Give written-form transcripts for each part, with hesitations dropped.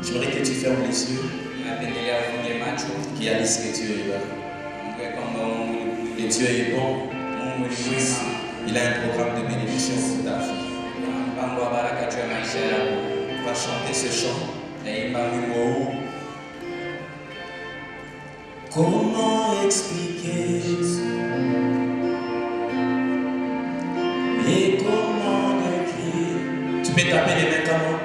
J'aimerais que tu fermes les yeux. Qui a dit que Dieu est là. Et Dieu est bon. Il a un programme de bénédiction pour ta vie. On va chanter ce chant. Comment expliquer et comment décrire? Tu peux taper les mains comment?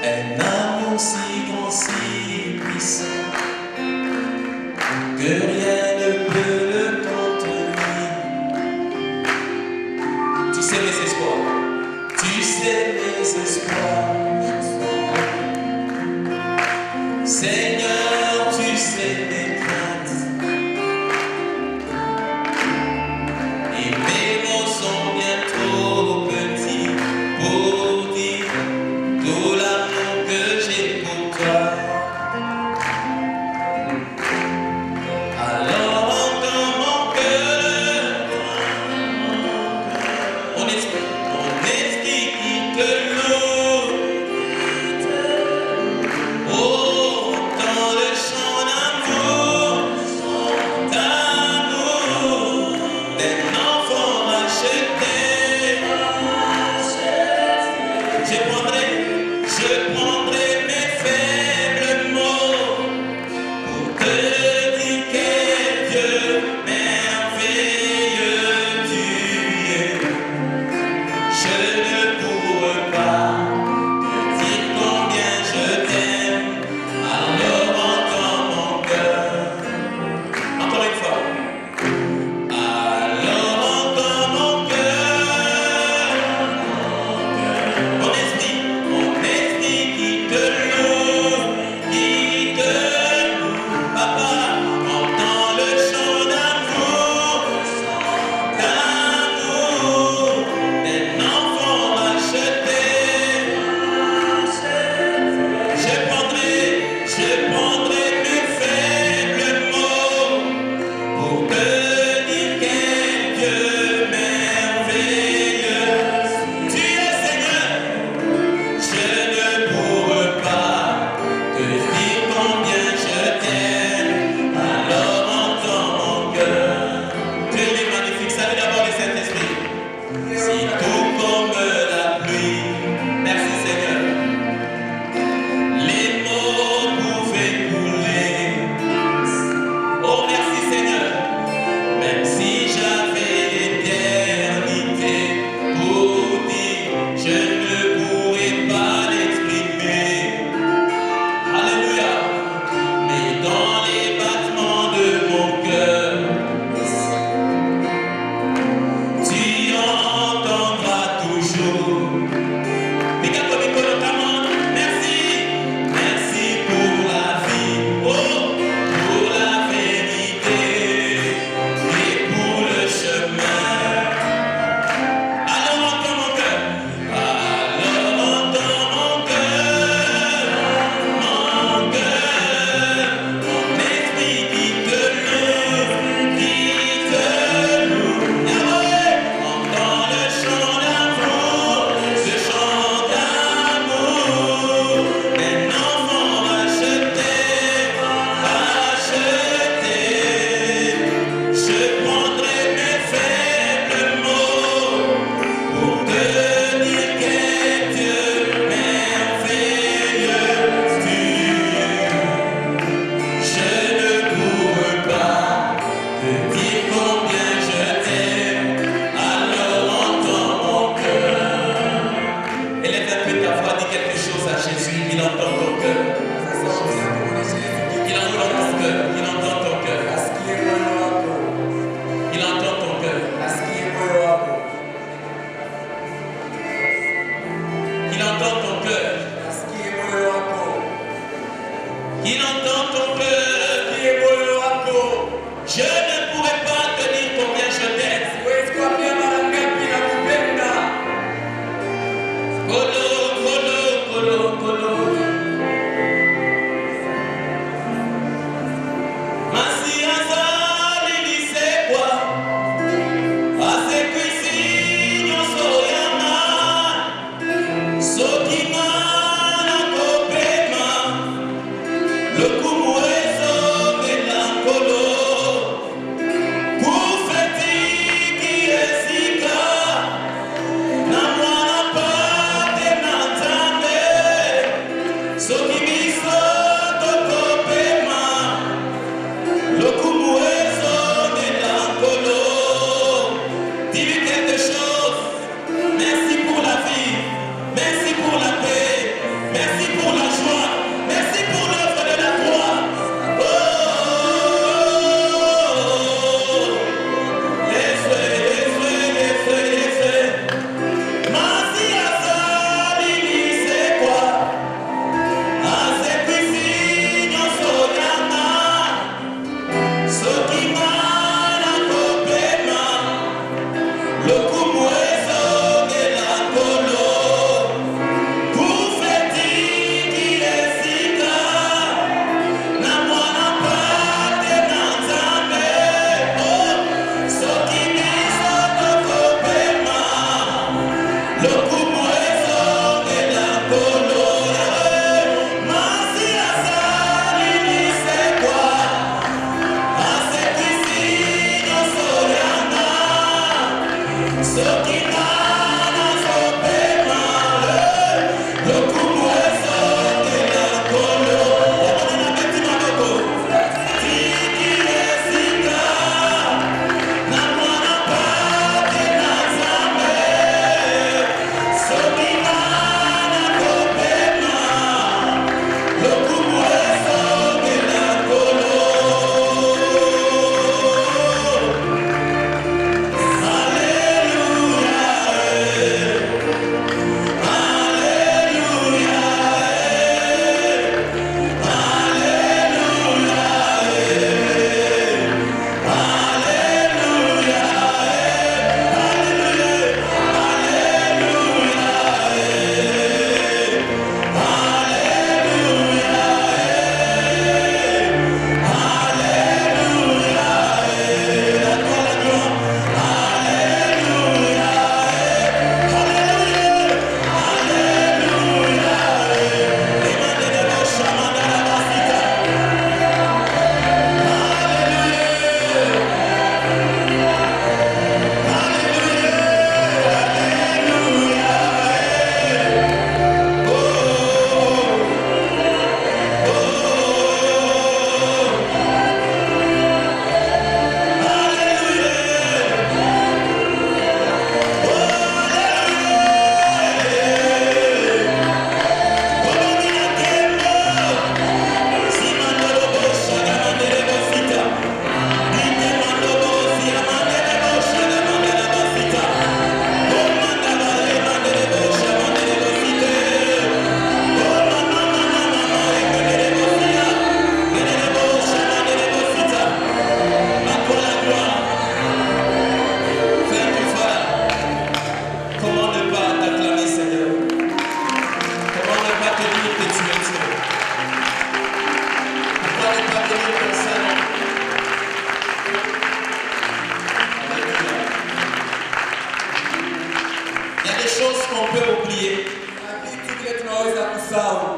Un amour si grand, si puissant que rien ne peut le contenir. Tu sais mes espoirs, tu sais mes espoirs. Seigneur, tu sais mes craintes. Et mes mots sont bien trop petits pour dire tout l'amour que j'ai pour toi. Alors entends mon cœur, mon esprit qui te loue. Oh, dans le chant d'amour, d'un enfant racheté. Je prendrai mes faibles mots pour te dire quel Dieu merveilleux tu es. Je ne pourrais pas te dire combien je t'aime. Alors entends mon cœur. Encore une fois. Alors entends mon cœur. Mon esprit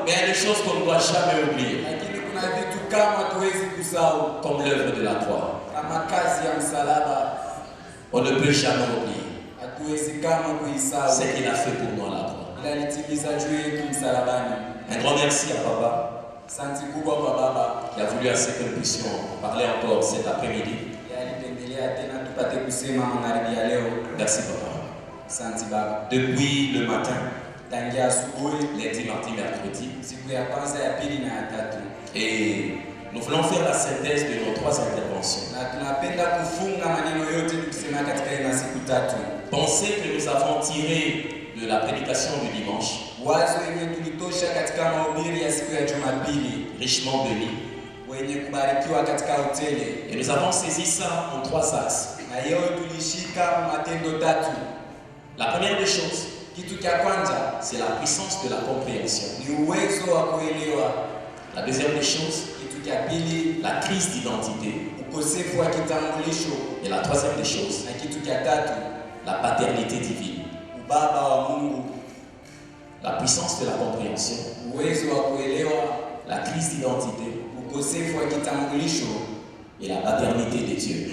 Mais il y a des choses qu'on ne doit jamais oublier. Comme l'œuvre de la croix. On ne peut jamais oublier ce qu'il a fait pour nous à la croix. Un grand merci à Papa qui a voulu à ce que nous puissions parler encore cet après-midi. Merci Papa. Depuis le matin, lundi, mardi, mercredi, et nous voulons faire la synthèse de nos 3 interventions. Pensez que nous avons tiré de la prédication du dimanche, richement béni, et nous avons saisi ça en 3 axes. La première des choses, c'est la puissance de la compréhension. La deuxième des choses, la crise d'identité. Et la troisième des choses, la paternité divine. La puissance de la compréhension, la crise d'identité et la paternité de Dieu.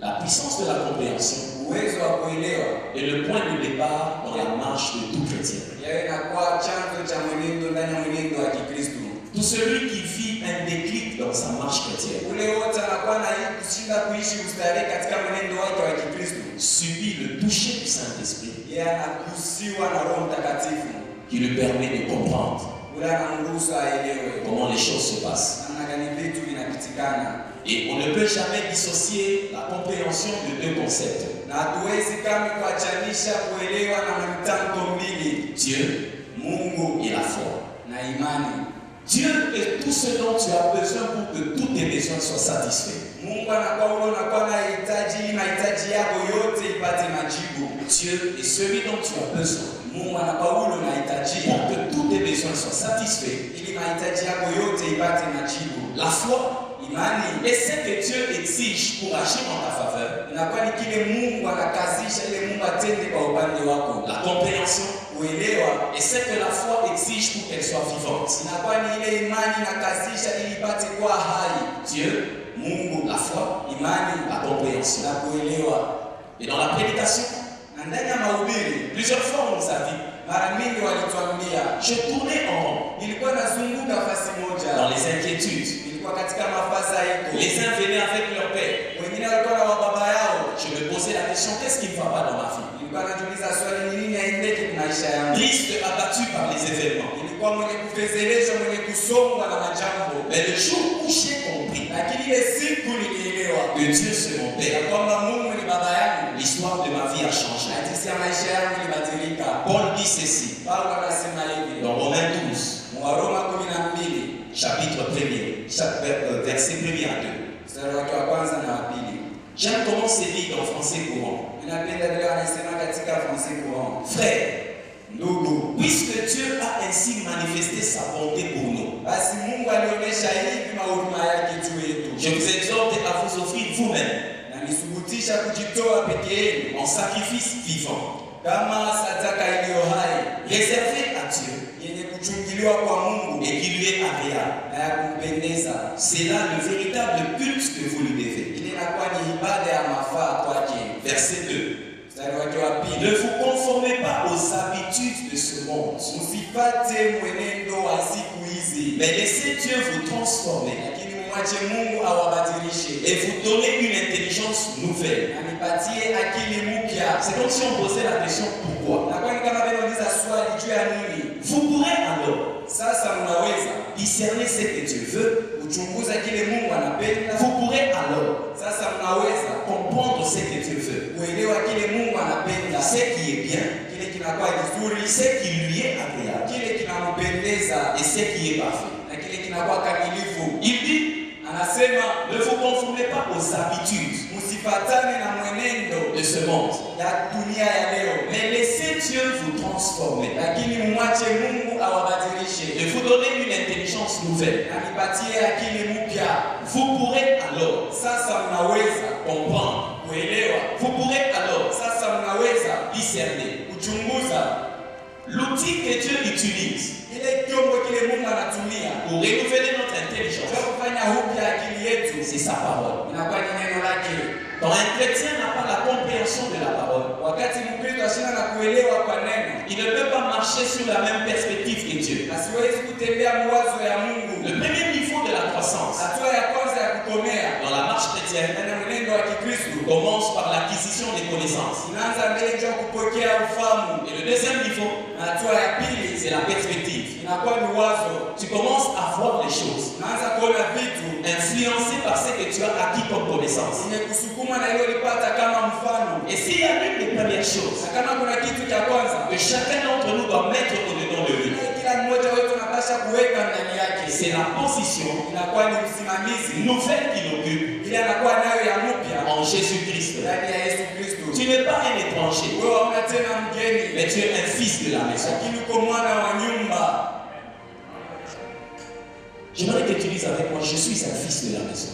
La puissance de la compréhension est le point de départ dans la marche de tout chrétien. Tout celui qui vit un déclic dans sa marche chrétienne subit le toucher du Saint-Esprit qui lui permet de comprendre comment les choses se passent. Et on ne peut jamais dissocier la compréhension de deux concepts. Dieu et la foi. Dieu est tout ce dont tu as besoin pour que tous tes besoins soient satisfaits. Dieu est celui dont tu as besoin pour que tous tes besoins soient satisfaits. La foi est ce que Dieu exige pour agir en ta faveur. La compréhension est ce que la foi exige pour qu'elle soit vivante. Dieu, la foi, la compréhension. Et dans la prédication, plusieurs fois on nous a dit, je tournais en rond dans les inquiétudes. Les uns venaient avec leur père. Je me posais la question, qu'est-ce qui ne va pas dans ma vie? Triste, abattu par les événements. Mais le jour où j'ai compris que Dieu c'est mon père, l'histoire de ma vie a changé. Paul dit ceci dans Romains 12. Chapitre 1er, verset 1er à 2. J'aime comment c'est dit dans français courant. Frère, puisque Dieu a ainsi manifesté sa bonté pour nous, je vous exhorte à vous offrir vous-même en sacrifice vivant, réservé à Dieu et qui lui est agréable. C'est là le véritable culte que vous lui devez. Verset 2. Ne vous conformez pas aux habitudes de ce monde, mais laissez Dieu vous transformer et vous donner une intelligence nouvelle. C'est comme si on posait la question pourquoi. Vous pourrez alors discerner ce que Dieu veut. Vous pourrez alors comprendre ce que Dieu veut, ce qui est bien, ce qui lui est agréable et ce qui est parfait. Il dit, ne vous conformez pas aux habitudes de ce monde, mais laissez Dieu vous transformer et vous donner une intelligence nouvelle. Vous pourrez alors comprendre. Vous pourrez alors discerner. L'outil que Dieu utilise pour renouveler notre intelligence, c'est sa parole. Quand un chrétien n'a pas la compréhension de la parole, il ne peut pas marcher sur la même perspective que Dieu. Le premier niveau de la croissance dans la marche chrétienne commence par l'acquisition des connaissances. Et le deuxième niveau, c'est la perspective. Tu commences à voir les choses influencé par ce que tu as acquis comme connaissance. Et s'il y a une des premières choses que chacun d'entre nous doit mettre au-dedans de lui, c'est la position nouvelle qu'il occupe en Jésus-Christ. Tu n'es pas un étranger, mais tu es un fils de la maison. J'aimerais que tu dises avec moi, je suis un fils de la maison.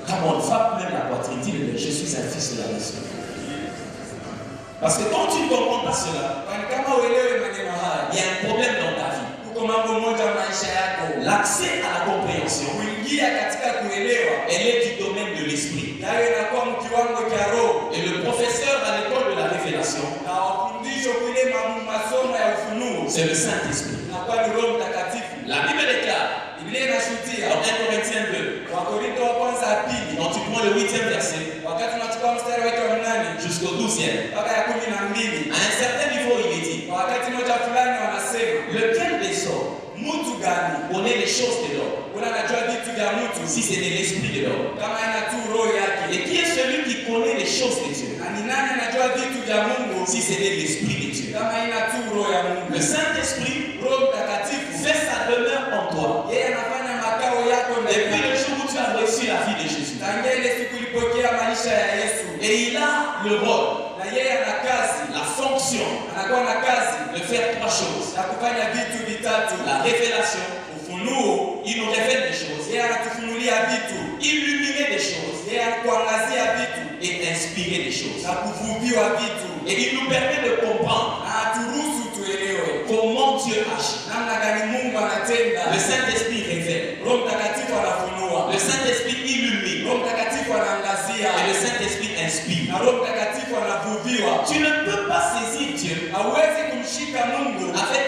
Come on, frappe même la poitrine, dis-le, je suis un fils de la maison. Parce que quand tu ne comprends pas cela, il y a un problème dans ta vie. L'accès à la compréhension, elle est du domaine de l'esprit. Et le professeur à l'école de la révélation, c'est le Saint-Esprit. La Bible déclare dans 1 Corinthiens 2, quand tu prends le 8e verset jusqu'au 12e, à un certain niveau il est dit, lequel des hommes connaît les choses de l'homme si c'est de l'esprit de l'homme? Et qui est celui qui connaît les choses de Dieu si c'est de l'esprit de Dieu? Le Saint-Esprit fait sa demeure en toi depuis le jour où tu as reçu la vie de Jésus. Et il a le rôle, la fonction de faire trois choses. La révélation, il nous révèle des choses, illuminer des choses et inspirer des choses. Et il nous permet de comprendre comment Dieu agit. Le Saint-Esprit révèle, le Saint-Esprit illumine, et le Saint-Esprit inspire. Tu ne peux pas saisir Dieu avec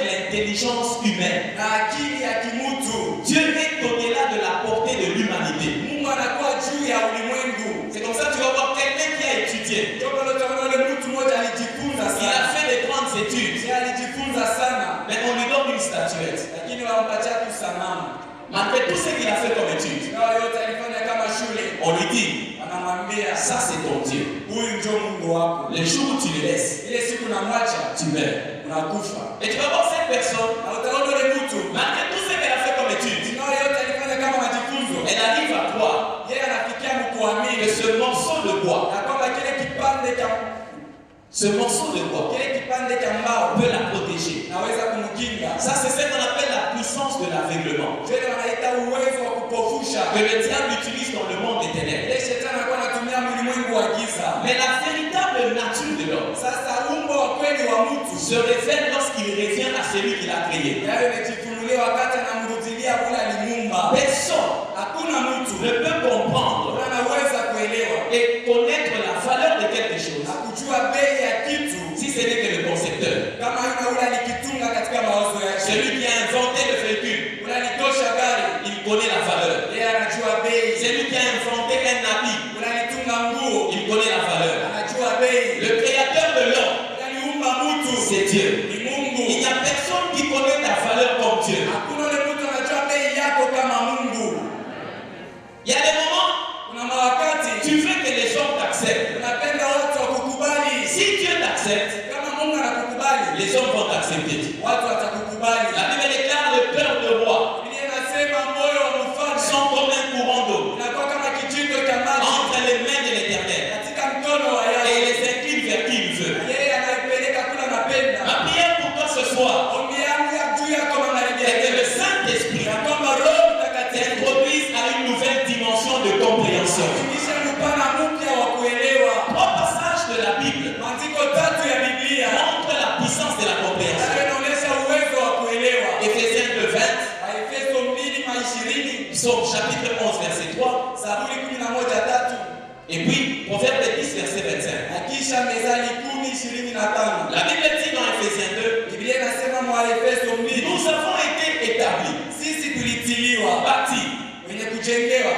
l'intelligence humaine. Dieu est au-delà de la portée de l'humanité. C'est comme ça que tu vas voir quelqu'un qui a étudié. Il a fait de grandes études. Mais on lui donne une statuette. Malgré tout ce qu'il a fait comme études, on lui dit, ça c'est ton Dieu. Le jour où tu le laisses, tu meurs. Et tu vas voir cette personne, malgré tout ce qu'elle a fait comme études, elle arrive à croire que ce morceau de bois, peut la protéger. Ça c'est ce qu'on appelle la puissance de l'aveuglement, que le diable utilise dans le monde des ténèbres. Mais la véritable nature de l'homme se révèle lorsqu'il revient à celui qui l'a créé. Personne ne peut comprendre et connaître la valeur de quelque chose si ce n'est que le concepteur. Celui qui a inventé le véhicule, il connaît la valeur. Celui qui a inventé un habit, il connaît la valeur. Le créateur de l'homme, c'est Dieu. Il n'y a personne qui connaît ta valeur comme Dieu. Il y a des moments, tu veux que les gens t'acceptent. Si Dieu t'accepte, les hommes vont t'accepter. La Bible déclare le cœur de roi sont comme un courant d'eau entre les mains de l'Éternel, et il les incline vers qui il veut. Ma prière pour toi ce soir est que le Saint-Esprit t'introduise à une nouvelle dimension de compréhension. Trois passages de la Bible montrent la puissance de la compréhension. Éphésiens 2:20, Psaume chapitre 11 verset 3, et puis Proverbe 10 verset 25. La Bible dit dans Éphésiens 2, nous avons été établis, bâtis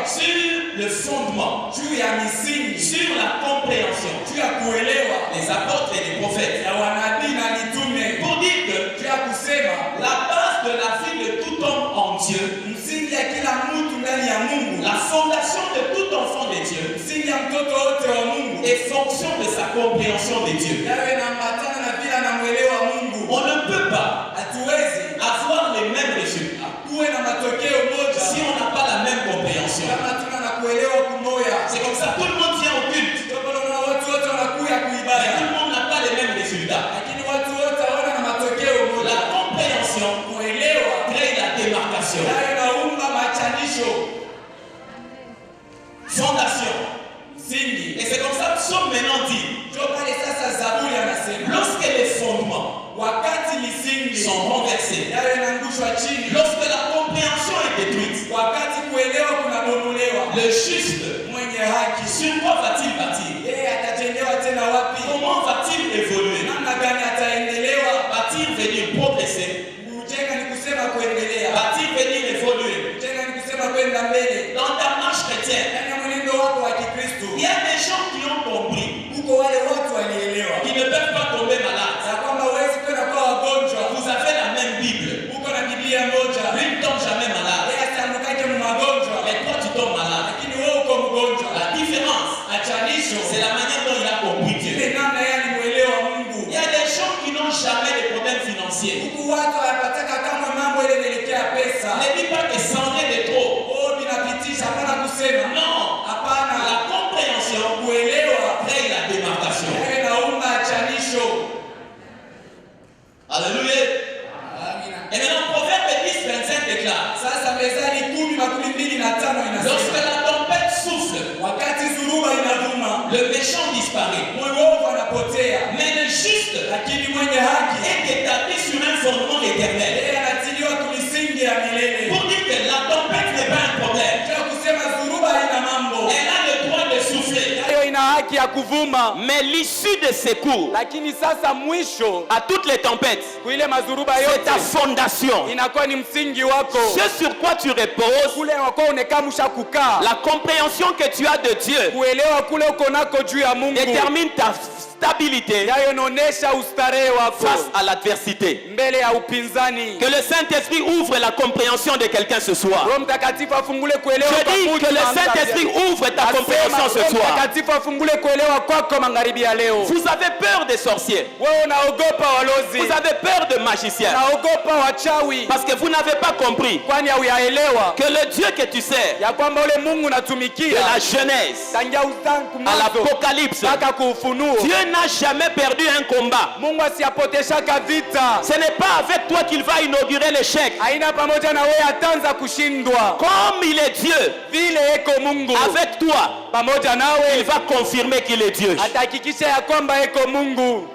sur le fondement, sur la compréhension, les apôtres et les prophètes, pour dire que la base de la vie de tout homme en Dieu, la fondation de tout enfant de Dieu, est fonction de sa compréhension de Dieu. On ne peut pas avoir les mêmes résultats si on n'a pas la même compréhension. C'est comme ça, tout le monde vient au culte, mais tout le monde n'a pas les mêmes résultats. La compréhension crée la démarcation. Fondation. Et c'est comme ça que Psaume maintenant dit, lorsque les fondements sont renversés, financier. Huku watu wanapataka kama mambo ile inaelekea pesa. Ne dis pas que ça en est de trop. Oh, binapitisha hapana kusema. Non. Hapana. La compréhension Kuelewa crée la démarcation. inaumba chanisho. Alléluia. Amina. Et maintenant, Proverbe 10, 25 déclare. Sasa Mezali 10:25 inasema. Lorsque la tempête souffle, Wakati zuruba inavuma, le méchant disparaît. mwovu anapotea. Mais le juste Lakini mwenye haki est établi sur un fondement éternel. yeye anatiliwa kumisingi ya milele. Pour dire que la tempête n'est pas un problème. Sio kusema zuruba ina mambo. Elle a le droit de souffler. Hayo ina haki ya kuvuma. Mais l'issue de secours Lakini sasa mwisho à toutes les tempêtes, kuile mazuruba c'est yote ta fondation. inakuwa ni msingi wako. Ce sur quoi tu reposes, Kule wako unekamsha kukaa. la compréhension que tu as de Dieu Kuelewa kule uko nako juu ya Mungu. détermine ta stabilité Yayo inaonesha ustarehe wako face à l'adversité. mbele ya upinzani. Que le Saint-Esprit ouvre la compréhension de quelqu'un ce soir. Roho Mtakatifu afungule kuelewa Je kwa dis mtu que le na mtu. Saint-Esprit ouvre ta compréhension ce Roho soir. Mtakatifu afungule kuelewa kwako magharibi ya leo. Vous avez peur des sorciers. Wewe unaogopa walozi. Vous avez peur de magiciens. Unaogopa wachawi. Parce que vous n'avez pas compris Kwani hauyaelewa que le Dieu que tu sers, ya kwamba ule Mungu de unatumikia la Genèse tangia utangu à mwanzo l'Apocalypse, mpaka kuufunuo. Dieu n'a jamais perdu un combat. Mungu asiyapoteshaka vita. Ce n'est pas avec toi qu'il va inaugurer l'échec. Haina pamoja na wewe atanza kushindwa. Comme il est Dieu, Vile eko Mungu avec toi, pamoja il nawe va confirmer qu'il est Dieu. atahakikisha ya kwamba eko Mungu.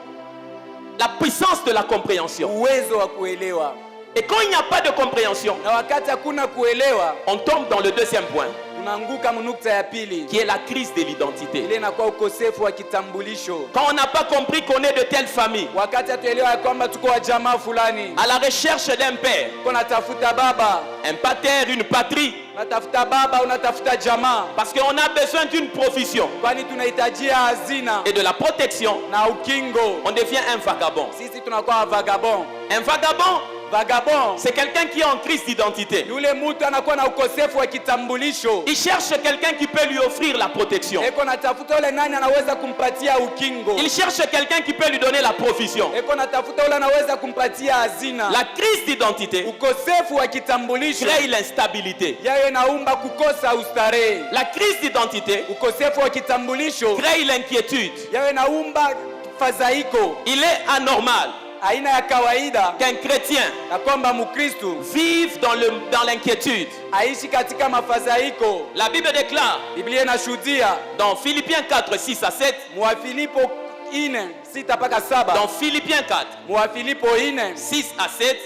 La puissance de la compréhension. Uwezo wa kuelewa. Et quand il n'y a pas de compréhension, Na wakati hakuna kuelewa, on tombe dans le deuxième point, tunaanguka mnukta ya pili. qui est la crise de l'identité. Ile inakuwa ukosefu wa kitambulisho. Quand on n'a pas compris qu'on est de telle famille, Wakati hatuelewa ya kwamba tuko wa jamaa fulani. à la recherche d'un père, Unatafuta baba, un pater, une patrie, unatafuta baba, unatafuta jamaa. parce qu'on a besoin d'une provision Kwani tunahitajia hazina et de la protection, na ukingo. on devient un vagabond. Sisi tunakuwa vagabond. Un vagabond, Vagabond c'est quelqu'un qui est en crise d'identité. yule mtu anakuwa na ukosefu wa kitambulisho. Il cherche quelqu'un qui peut lui offrir la protection. Eko natafuta yule nani anaweza kumpatia ukingo. Il cherche quelqu'un qui peut lui donner la provision. Eko natafuta yule anaweza kumpatia hazina. La crise d'identité Ukosefu wa kitambulisho crée l'instabilité. yayo inaumba kukosa ustarehe. La crise d'identité Ukosefu wa kitambulisho crée l'inquiétude. yayo inaumba fadhaiko. Il est anormal Aina ya kawaida qu'un chrétien na kwamba Mkristo vive dans l'inquiétude. aishi katika mafadhaiko. La Bible déclare Biblia inashuhudia dans Philippiens 4, 6 à 7, Mwafilipo 4:6 mpaka 7. dans Philippiens 4, Mwafilipo 4:6 6 à 7,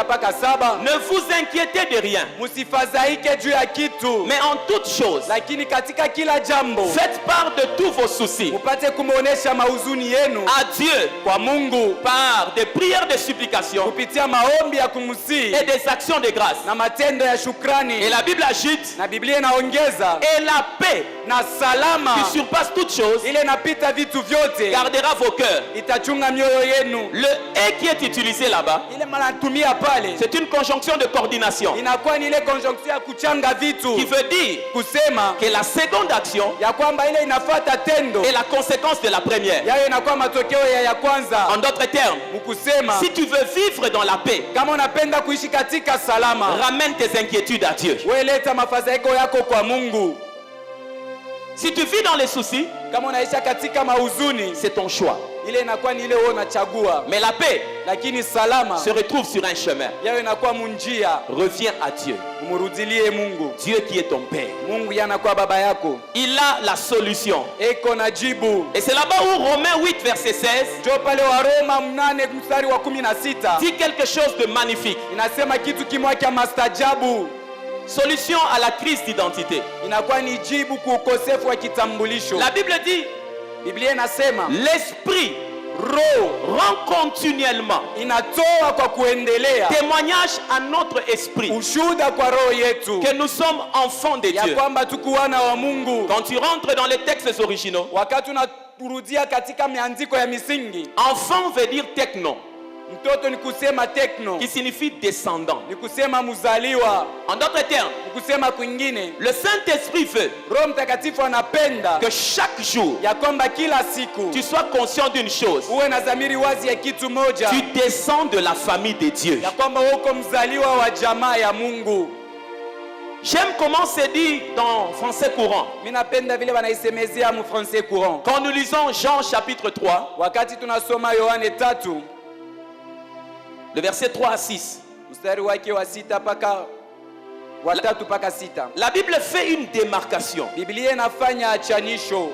mpaka 7. ne vous inquiétez de rien, Msifadhaike juu ya kitu, mais en toute chose, lakini katika kila jambo faites part de tous vos soucis upate kumuonesha mauzuni yenu à Dieu kwa Mungu par des prières de supplication kupitia maombi ya kumsihi et des actions de grâce. na matendo ya Et shukrani. la Bible ajoute, Na Biblia inaongeza et la paix na salama qui surpasse toute chose ile inapita vitu vyote gardera vos cœurs. itachunga mioyo yenu. Le et qui est utilisé là-bas, Ile manatumia pale c'est une conjonction de coordination inakuwa ni ile conjonction ya kuchanga vitu, qui veut dire kusema que la seconde action ya kwamba ile inafuata tendo est la conséquence de la première. yayo inakuwa matokeo ya kwanza. En d'autres termes, Mkusema si tu veux vivre dans la paix, kama unapenda kuishi katika salama, ramène tes inquiétudes à Dieu. wewe leta mafadhaiko yako kwa Mungu. Si tu vis dans les soucis, Kama unaisha katika mauzuni, c'est ton choix. ile inakuwa ni ile wewe unachagua, Mais la paix lakini salama se retrouve sur un chemin. yayo inakuwa munjia. Reviens à Dieu. Umurudilie Mungu. Dieu qui est ton Père. Mungu yanakuwa baba yako, Il a la solution. eko na jibu. Et c'est là-bas où Romains 8, verset 16 Jo pale wa Roma 8 mstari wa 16 dit quelque chose de magnifique. inasema kitu kimoja cha mastajabu. Solution à la crise d'identité. Inakuwa ni jibu kwa ukosefu wa kitambulisho. La Bible dit, Biblia inasema l'Esprit roho rend continuellement inatoa kwa kuendelea témoignage à notre esprit ushuhuda kwa roho yetu que nous sommes enfants de ya Dieu. kwamba tukuwana wa Mungu. Quand tu rentres dans les textes originaux, Wakati unarudia katika miandiko ya misingi, enfant veut dire techno. Mtoto ni kusema tekno, qui signifie descendant. ni kusema muzaliwa. En d'autres termes, Ni kusema kwingine, le Saint-Esprit veut Roho Mtakatifu anapenda que chaque jour, ya kwamba kila siku tu sois conscient d'une chose. uwe na dhamiri wazi ya kitu moja, Tu descends de la famille de Dieu. ya kwamba uko mzaliwa wa jamaa ya Mungu. J'aime comment c'est dit dans français courant. Mimi napenda vile wanaisemezea mu français courant. Quand nous lisons Jean chapitre 3, Wakati tunasoma Yohane 3, le verset 3 à 6, mstari wake wa 6 mpaka wa 3 mpaka 6. la Bible fait une démarcation. Biblia inafanya achanisho.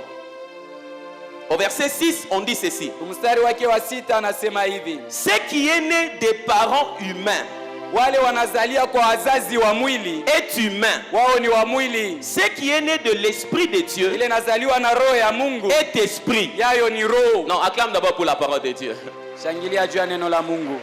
Au verset 6, on dit ceci. Mstari wake wa 6 anasema hivi: Ce qui est né des parents humains wale wanazalia kwa wazazi wa mwili est humain. wao ni wa mwili, Ce qui est né de l'Esprit de Dieu ile nazaliwa na roho ya Mungu est esprit. yayo ni roho. Non, acclame d'abord pour la parole de Dieu. Shangilia juu ya neno la Mungu.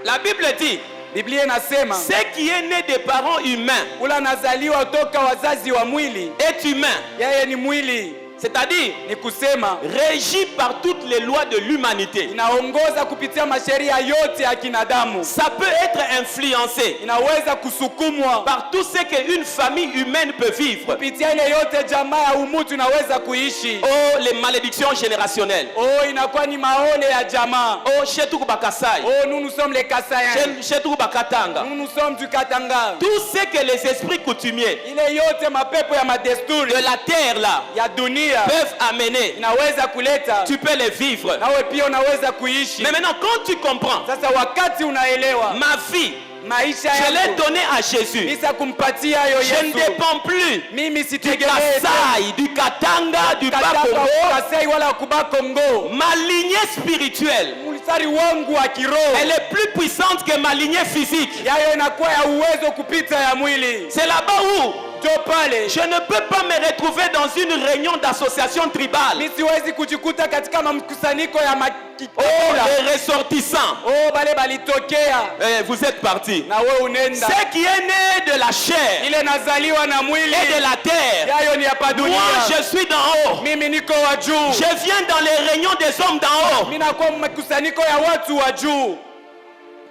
La Bible dit, Biblia inasema ce qui est né des parents humains ula nazaliwa toka wazazi wa mwili est humain. yeye ni mwili, C'est-à-dire ni kusema régi par toutes les lois de l'humanité. inaongoza kupitia masheria yote ya kinadamu. Ça peut être influencé Inaweza kusukumwa par tout ce qu'une famille humaine peut vivre. kupitia ile yote jamaa ya umutu inaweza kuishi. Oh, les malédictions générationnelles. Oh, inakuwa ni maole ya jamaa. Oh, Chetou Bakasai. Oh, nous sommes les Kassaïens. Chetou Bakatanga. Nous sommes du Katanga. Tout ce que les esprits coutumiers Ile yote mapepo ya madesturi de la terre là ya dunia peuvent amener, inaweza kuleta, tu peux les vivre. nawe pia unaweza kuishi. Mais maintenant, quand tu comprends, Sasa wakati unaelewa ma vie, maisha je l'ai yangu donnée à Jésus. bisa kumpatia yo Je ne Yesu, dépends plus mimi du sitegemee Kasaï, du Katanga, du Katanga Bakongo. Kasai wala kuba Kongo. Ma lignée spirituelle, Mstari wangu wa kiroho elle est plus puissante que ma lignée physique. yayo inakuwa ya uwezo kupita ya mwili. C'est là-bas où Pale je ne peux pas me retrouver dans une réunion d'association tribale. mimi siwezi kujikuta katika mkusanyiko ya Oh, les ressortissants. Oh, bale balitokea. Vous êtes partis. Na wewe unenda. Ce qui est né de la chair Ile nazaliwa na mwili et de la terre. yayo ni hapa dunia. Moi, je suis d'en haut. Mimi niko wa juu. Je viens dans les réunions des hommes d'en haut. Mimi nakuwa mkusanyiko ya watu wa juu.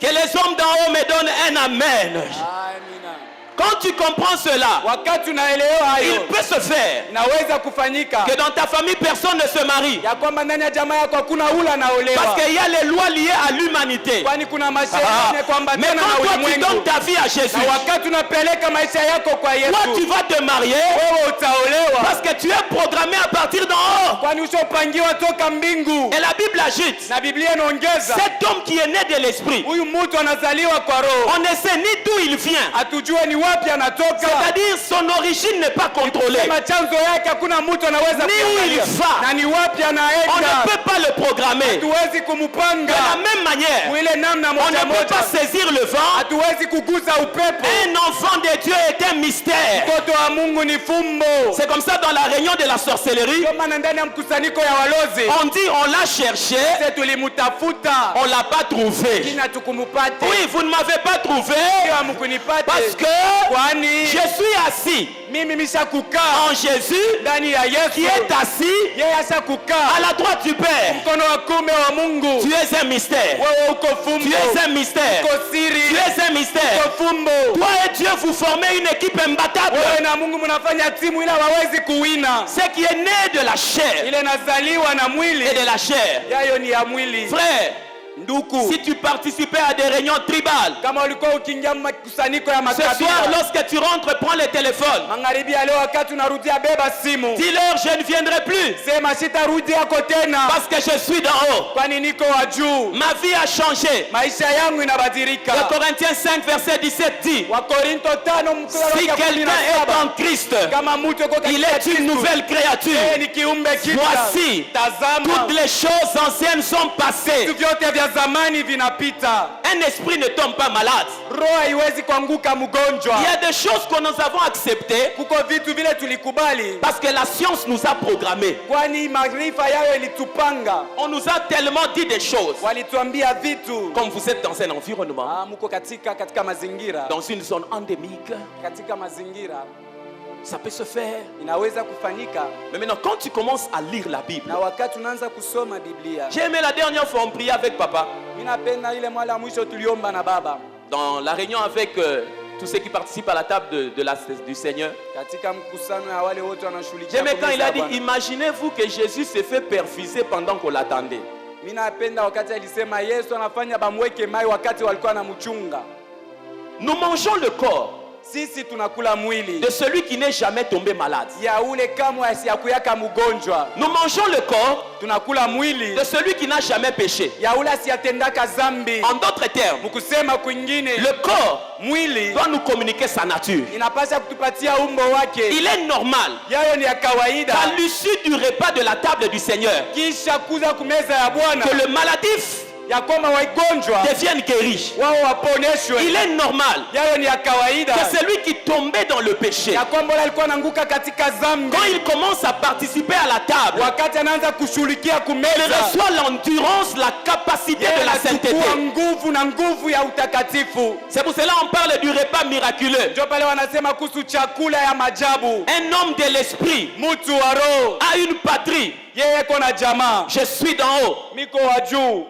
Que les hommes d'en haut me donnent un amen. Amina. Quand tu comprends cela, Wakati unaelewa hayo, il peut se faire inaweza kufanyika que dans ta famille, personne ne se marie. ya kwamba ndani ya jamaa yako hakuna ula naolewa. Parce qu'il y a les lois liées à l'humanité. Kwani kuna masheria kwamba Mais tena na quand toi tu ulimwengu. donnes ta vie à Jésus, Na wakati unapeleka maisha yako kwa Yesu, toi tu vas te marier wewe utaolewa. parce que tu es programmé à partir d'en haut. Kwani ushopangiwa toka mbingu. Et la Bible ajoute, Na Biblia inaongeza cet homme qui est né de l'esprit, huyu mtu anazaliwa kwa roho. on ne sait ni d'où il vient. Hatujue ni wapi anatoka. C'est-à-dire son origine n'est pas contrôlée. Sema chanzo yake hakuna mtu anaweza Ni où il kuangalia. va. Na ni wapi On anaenda. ne peut pas le programmer. Hatuwezi De kumupanga. la même manière, Ile namna on moja ne peut pas moja. saisir le vent. Hatuwezi kuguza upepo. Un enfant de Dieu est un mystère. Mtoto wa Mungu ni fumbo. C'est comme ça dans la réunion de la sorcellerie. Ndio maana ndani ya mkusanyiko ya walozi On dit on l'a cherché, sisi tulimutafuta on l'a pas trouvé. kina tukumupate. Oui, vous ne m'avez pas trouvé Ndio hamkunipate. parce que Kwani je suis assis mimi mishakukaa en Jésus ndani ya Yesu. qui est assis Yeye ashakukaa à la droite du Père. mkono wa kuume wa Mungu. Tu es un mystère. Wewe uko fumbo. Tu es un mystère. Uko siri. Tu es un mystère. Uko fumbo. Toi et Dieu vous formez une équipe imbattable. Wewe na Mungu mnafanya timu ila hawezi kuwina. Ce qui est né de la chair Ile nazaliwa na mwili et de la chair. yayo ni ya mwili. Frère, Nduku, si tu participais à des réunions tribales, kama ulikuwa ukiingia makusanyiko ya ce soir, makabila, lorsque tu rentres, prends le téléphone. magharibi ya leo wakati unarudia beba simu. Dis-leur, je ne viendrai plus Sema sitarudi yako tena parce que je suis d'en haut. kwani niko wa juu. Ma vie a changé. Maisha yangu inabadilika. Le Corinthiens 5, verset 17 dit, Wakorinto 5 mstari si wa quelqu'un est 17. en Christ, Kama mtu yuko il katika est une Kristo, nouvelle yeye créature. ni kiumbe kipya. Voici, Tazama, toutes les choses anciennes sont passées. vitu vyote vya zamani vinapita. Un esprit ne tombe pas malade. Roho haiwezi kuanguka mgonjwa. Il y a des choses que nous avons acceptées Kuko vitu vile tulikubali parce que la science nous a programmés. kwani maarifa yao ilitupanga. On nous a tellement dit des choses. Walituambia vitu Comme vous êtes dans un environnement, muko katika mazingira dans une zone endémique, katika mazingira Ça peut se faire. Inaweza kufanyika. Mais maintenant, quand tu commences à lire la Bible, Na wakati unaanza kusoma Biblia. j'ai aimé la dernière fois on priait avec papa. Minapenda ile mara mwisho tuliomba na baba. Dans la réunion avec tous ceux qui participent à la table du Seigneur. Katika mkusano ya wale wote wanashughulikia. J'aimais quand il a dit, imaginez-vous que Jésus s'est fait perfuser pendant qu'on l'attendait. Minapenda wakati alisema Yesu anafanya bamweke mai wakati walikuwa na mchunga. Nous mangeons le corps Sisi tunakula mwili de celui qui n'est jamais tombé malade. ya ule kamwe asiyakuyaka mgonjwa. Nous mangeons le corps Tunakula mwili de celui qui n'a jamais péché. ya ule asiyatendaka zambi. En d'autres termes, Mkusema kwingine, le corps mwili doit nous communiquer sa nature. inapaswa kutupatia umbo wake. Il est normal Yayo ni ya kawaida. qu'à l'issue du repas de la table du Seigneur, Kisha kuza kumeza ya Bwana que le maladif ya kwamba wagonjwa devienne guéri. wao waponeshwe. Il est normal Yayo ni ya kawaida que celui qui tombait dans le péché, ya kwamba yule alikuwa ananguka katika dhambi, quand il commence à participer à la table, wakati anaanza kushughulikia il kumeza, reçoit l'endurance, la capacité de la sainteté. anachukua nguvu na nguvu ya utakatifu. C'est pour cela qu'on parle du repas miraculeux. Ndio pale wanasema kuhusu chakula ya majabu. Un homme de l'esprit Mtu wa roho a une patrie. yeye kona jamaa, Je suis d'en haut. miko wa juu.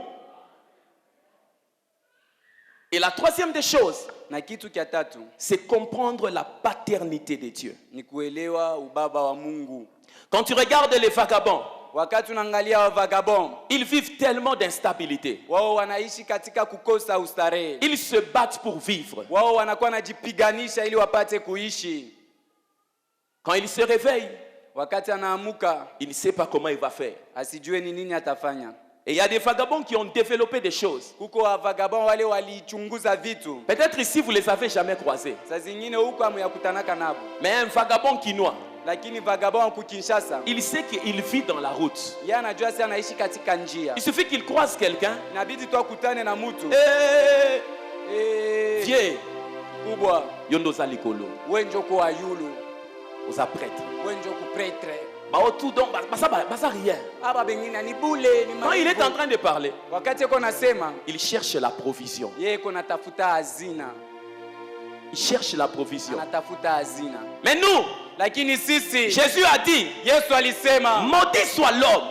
Et la troisième des choses, Na kitu kia tatu c'est comprendre la paternité de Dieu. ni kuelewa ubaba wa Mungu. Quand tu regardes les vagabonds, Wakati unaangalia wa vagabond, ils vivent tellement d'instabilité. wao wanaishi katika kukosa ustarehe. Ils se battent pour vivre. Wao wanakuwa wanajipiganisha ili wapate kuishi. Quand il se réveille, Wakati anaamuka il ne sait pas comment il va faire. asijue ni nini atafanya. Et il y a des vagabonds qui ont développé des choses. Huko wa vagabond wale walichunguza vitu. Peut-être ici, vous ne les avez jamais croisés. Saa zingine huko amuyakutanaka nabo. Mais un vagabond quinois, Lakini vagabond huko Kinshasa, il sait qu'il vit dans la route. yeye anajua si anaishi katika njia. Il suffit qu'il croise quelqu'un. Inabidi tu akutane na mtu. Viens, Kubwa, Yondoza Likolo, wenjo kwa yulu, aux prêtres. wenjo ku pretre. Tout donc, ça rien. Aba bengine ni bule ni Quand il est en train de parler, wakati yuko nasema, il cherche la provision. yeye yuko tafuta hazina. Il cherche la provision. Anatafuta hazina. Mais nous, Lakini sisi, Jésus a dit, Yesu alisema, maudit soit l'homme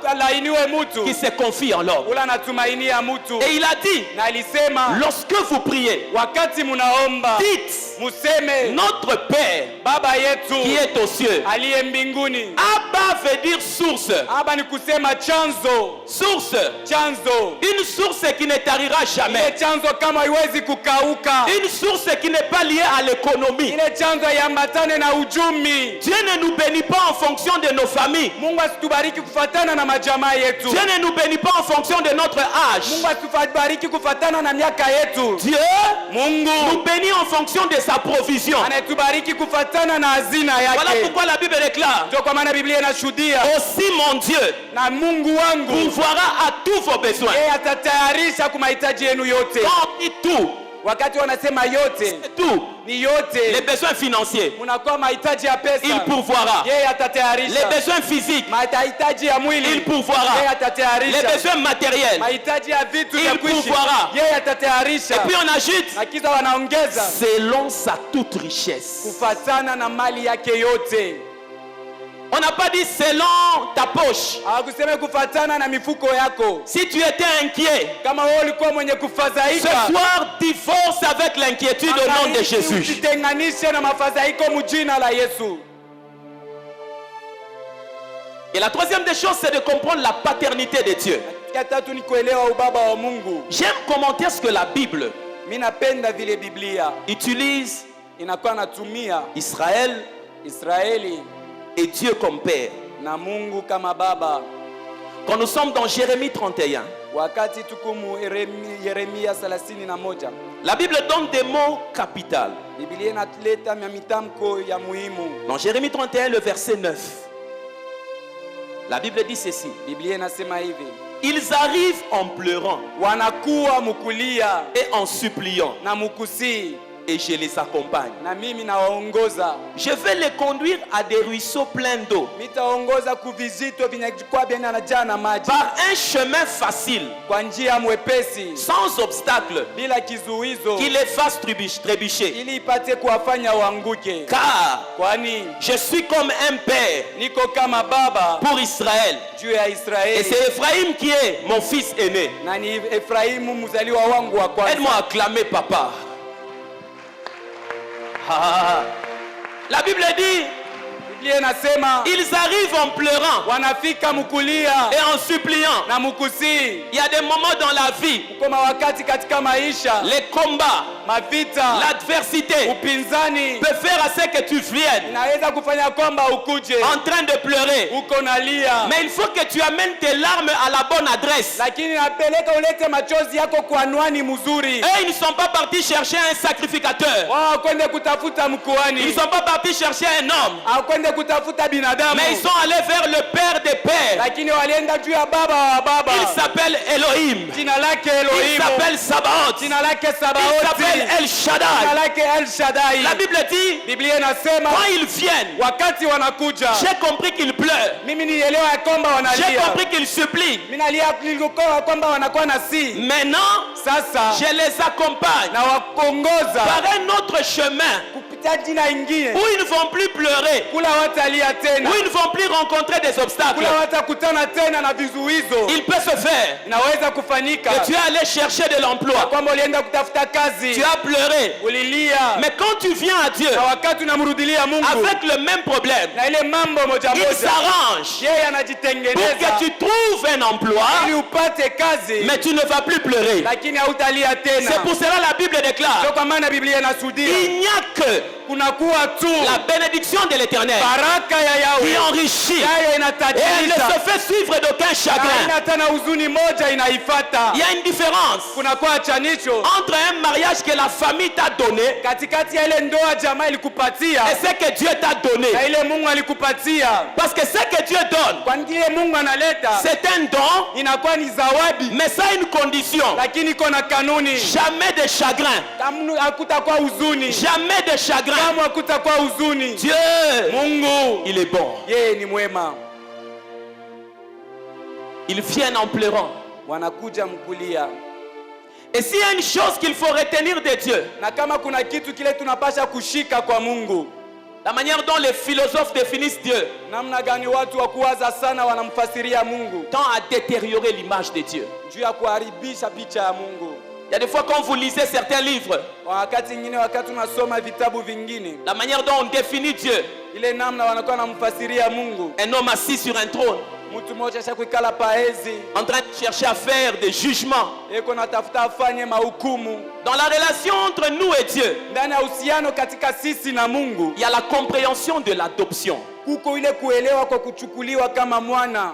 alainiwe mtu qui se confie en l'homme. ula anatumainia mtu. Et il a dit, Na alisema, lorsque vous priez, wakati munaomba, dites, museme, notre Père Baba yetu qui est aux cieux. aliye mbinguni. Abba veut dire source. Aba ni kusema chanzo. Source. Chanzo. Une source qui ne tarira Ile jamais. chanzo kama haiwezi kukauka. Une source qui n'est pas liée à l'économie. Ile chanzo yambatane na uchumi. Dieu ne nous bénit pas en fonction de nos familles. Mungu asitubariki kufatana na majamaa yetu. Dieu ne nous bénit pas en fonction de notre âge. Mungu asitubariki kufatana na miaka yetu. Dieu Mungu nous bénit en fonction de sa provision. anatubariki kufatana na hazina Voilà yake. pourquoi la Bible déclare, Ndio kwa maana Biblia inashuhudia, aussi mon Dieu na Mungu wangu pourvoira à tous vos besoins. yeye atatayarisha kwa mahitaji yenu yote. Quand on dit tout, Wakati wanasema yote c'est tout. ni Les yote, besoins financiers, munakuwa mahitaji ya pesa, il pourvoira. yeye Les atatayarisha. besoins physiques, Mahitaji ya il mwili, yeye pourvoira. Les atatayarisha. besoins matériels. Mahitaji ya vitu vya Il kuishi, pourvoira. yeye Et atatayarisha. puis on ajoute, Na kisha wanaongeza selon sa toute richesse. kufatana na mali yake yote. On n'a pas dit selon ta poche. Hawakusema kufatana na mifuko yako. Si tu étais inquiet, Kama wewe ulikuwa mwenye ce kufadhaika, soir divorce avec l'inquiétude au nom de Jésus. usitenganishe na mafadhaiko mjina la Yesu. Et la troisième des choses, c'est de comprendre la paternité de Dieu. Ya tatu ni kuelewa ubaba wa Mungu. J'aime commenter ce que la Bible Mimi napenda vile Biblia utilise inakuwa natumia Israël Israeli et Dieu comme Père. na Mungu kama baba. Quand nous sommes dans Jérémie 31, Wakati tukumu Yeremia 31, la Bible donne des mots capitaux. Biblia inatuleta mitamko ya muhimu. Dans Jérémie 31, le verset 9, la Bible dit ceci. Biblia inasema hivi, Ils arrivent en pleurant wanakuwa mukulia et en suppliant. na mukusi. et je les accompagne. na mimi nawaongoza. Je vais les conduire à des ruisseaux pleins d'eau. Mitaongoza kuvizito vinyakuwa bien anajaa na maji. Par un chemin facile, Kwa njia mwepesi, sans obstacle, bila kizuizo, qui les fasse trébucher. ili ipate kuwafanya waanguke. Car Kwani je suis comme un père niko kama baba pour Israël. juu ya Et Israeli, c'est Ephraim qui est mon fils aîné. na ni Efraimu mzaliwa wangu wa kwanza. Aide-moi à acclamer papa. Ah. La Bible dit, Biblia inasema ils arrivent en pleurant wanafika mkulia et en suppliant. na mkusi. Il y a des moments dans la vie, Kama wakati katika maisha, les combats, mavita, l'adversité upinzani peut faire à ce que tu viennes inaweza kufanya kwamba ukuje en train de pleurer. uko nalia, Mais il faut que tu amènes tes larmes à la bonne adresse. lakini napeleka ulete machozi yako kwa anwani mzuri. Eux, ils ne sont pas partis chercher un sacrificateur. Wao kwende kutafuta Ils ne mkoani, sont pas partis chercher un homme. akwende kutafuta binadamu, Mais ils sont allés vers le Père des Pères. lakini walienda juu ya baba wa baba. Il s'appelle Elohim. Jina lake Il Elohim, s'appelle Sabaoth. jina lake Il Sabaothi, s'appelle El jina Shaddai. lake El Shaddai. La Bible dit, Biblia inasema quand ils viennent, wakati wanakuja, j'ai compris qu'ils pleurent. mimi nielewa ya kwamba J'ai wanalia, compris qu'ils supplient. mimi nalia nilikoa kwamba wanakuwa na si. Maintenant, Sasa je les accompagne na wakongoza par un autre chemin kupita jina ingine, où ils ne vont plus pleurer, kula watalia tena, où ils ne vont plus rencontrer des obstacles. kula watakutana tena na vizuizo. Il peut se faire Inaweza kufanyika que tu es allé chercher de l'emploi, kwamba ulienda kutafuta kazi, tu as pleuré. ulilia, Mais quand tu viens à Dieu na wakati unamrudilia Mungu avec le même problème, na ile mambo moja il moja, s'arrange yeye pour anajitengeneza que tu trouves un emploi, ili upate kazi, mais tu ne vas plus pleurer. lakini hautalia tena. C'est pour cela la Bible déclare, Ndio kwa maana Biblia inasudia il n'y a que kunakuwa tu la bénédiction de l'Éternel baraka ya qui Yahweh, enrichit yayo et elle ne inatajirisha, se fait suivre d'aucun na chagrin. haina tena huzuni moja inaifata. Il y a une différence Kunakuwa chanisho entre un mariage que la famille t'a donné katikati ya ile ndoa jamaa ilikupatia et ce que Dieu t'a donné. na ile Mungu alikupatia. Parce que ce que Dieu donne, Kwa kile Mungu analeta c'est un don, inakuwa ni zawadi, mais ça a une condition. lakini iko na kanuni. Jamais de chagrin. Kama hakutakuwa huzuni, Jamais de chagrin. kama hakutakuwa huzuni, Dieu, Mungu il est bon. yeye ni mwema. Ils viennent en pleurant. Wanakuja mkulia, Et s'il y a une chose qu'il faut retenir de Dieu, na kama kuna kitu kile tunapasha kushika kwa Mungu, la manière dont les philosophes définissent Dieu, namna gani watu wa kuwaza sana wanamfasiria Mungu, tend à détériorer l'image de Dieu. juu ya kuharibisha picha ya Mungu. Il y a des fois quand vous lisez certains livres, Wakati ingine, wakati unasoma vitabu vingine, la manière dont on définit Dieu, ile namna wanakuwa wanamfasiria Mungu, un homme assis sur un trône, mtu mmoja shakuikala paezi, en train de chercher à faire des jugements. yeko natafuta afanye mahukumu. Dans la relation entre nous et Dieu, Ndani ya uhusiano katika sisi na Mungu, il y a la compréhension de l'adoption. kuko ile kuelewa kwa kuchukuliwa kama mwana.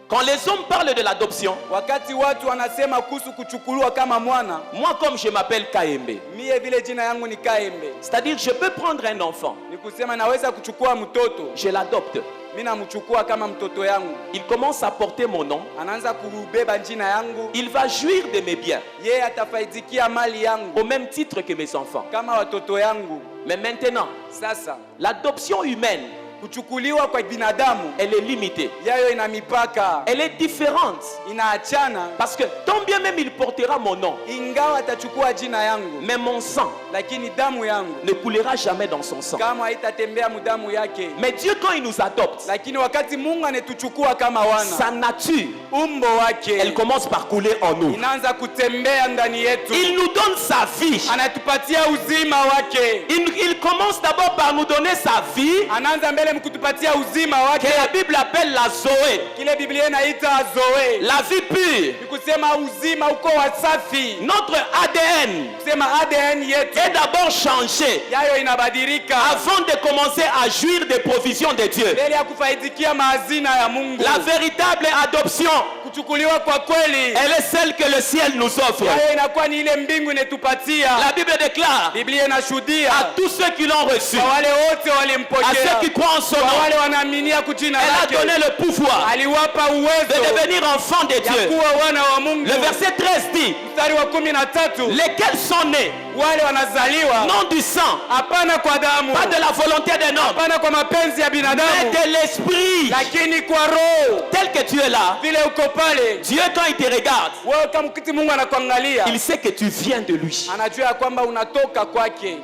Quand les hommes parlent de l'adoption, Wakati watu wanasema kuhusu kuchukuliwa kama mwana, moi comme je m'appelle Kaembe, mie vile jina yangu ni Kaembe, c'est-à-dire je peux prendre un enfant, ni kusema naweza kuchukua mtoto, je l'adopte. mimi namchukua kama mtoto yangu, Il commence à porter mon nom, anaanza kubeba jina yangu, il va jouir de mes biens, yeye atafaidikia mali yangu au même titre que mes enfants. kama watoto yangu. Mais maintenant, Sasa l'adoption humaine, kuchukuliwa kwa binadamu elle est limitée. yayo ina mipaka, Elle est différente. inaachana. Parce que tant bien même il portera mon nom, Ingawa atachukua jina yangu, mais mon sang lakini damu yangu ne coulera jamais dans son sang. kama haitatembea mudamu yake. Mais Dieu, quand il nous adopte, Lakini wakati Mungu anetuchukua kama wana, sa nature, umbo elle wake commence par couler en nous. inaanza kutembea ndani yetu, Il nous donne sa vie. anatupatia uzima wake, Il commence d'abord par nous donner sa vie, anaanza mbele mkutupatia uzima que wake, la Bible appelle la Zoé, kile Biblia inaita Zoe, la vie pure. ni kusema uzima uko wasafi. Notre ADN Kusema ADN yetu est d'abord changé yayo inabadilika avant de commencer à jouir des provisions de Dieu. mbele ya kufaidikia maazina ya Mungu. La véritable adoption, Kuchukuliwa kwa kweli elle est celle que le ciel nous offre. yayo inakuwa ni ile mbingu inetupatia. La Bible déclare Biblia inashuhudia à tous ceux qui l'ont reçu, kwa wale wote à walimpokea, ceux qui croient en son kwa nom, wale wanaaminia kujina elle a lake, donné le pouvoir aliwapa de uwezo devenir enfants de ya Dieu. kuwa wana wa Mungu. Le verset 13 dit, Mstari wa 13, lesquels sont nés wale wanazaliwa non du sang, hapana kwa damu, pas de la volonté d'un homme, hapana kwa mapenzi ya mais binadamu, de l'esprit. lakini kwa roho. Tel que tu es là, Vile uko pale, Dieu quand il te regarde, wewe kama kiti Mungu anakuangalia, il sait que tu viens de lui. anajua ya kwamba unatoka kwake.